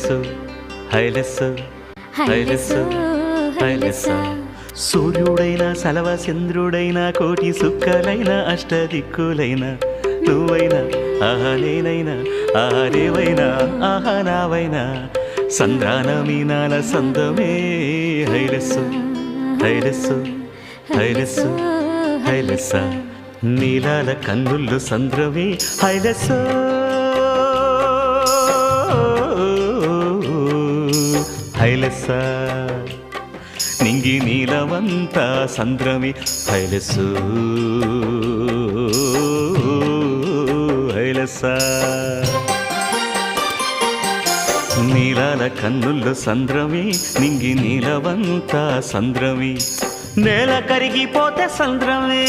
హైలెస్సు హైలెస్సు హైలెస్సు హైలెస్స సూర్యుడైన సలవ చంద్రుడైన కోటి సుక్కలైన అష్టదిక్కులైన నువ్వైనా ఆహా నేనైనా ఆహా రేవైనా ఆహా నావైనా సంద్రాన మీనాల సందమే హైలెస్సు హైలెస్సు హైలెస్సు హైలెస్స నీలాల కన్నుళ్ళు సంద్రమే హైలెస్సు హైలెస్స నింగి నీలవంత సంద్రమి హైలెస్సు హైలెస్స నీలాల కన్నుల్లో సంద్రమి నింగి నీలవంత సంద్రమి నేల కరిగిపోతే సంద్రమే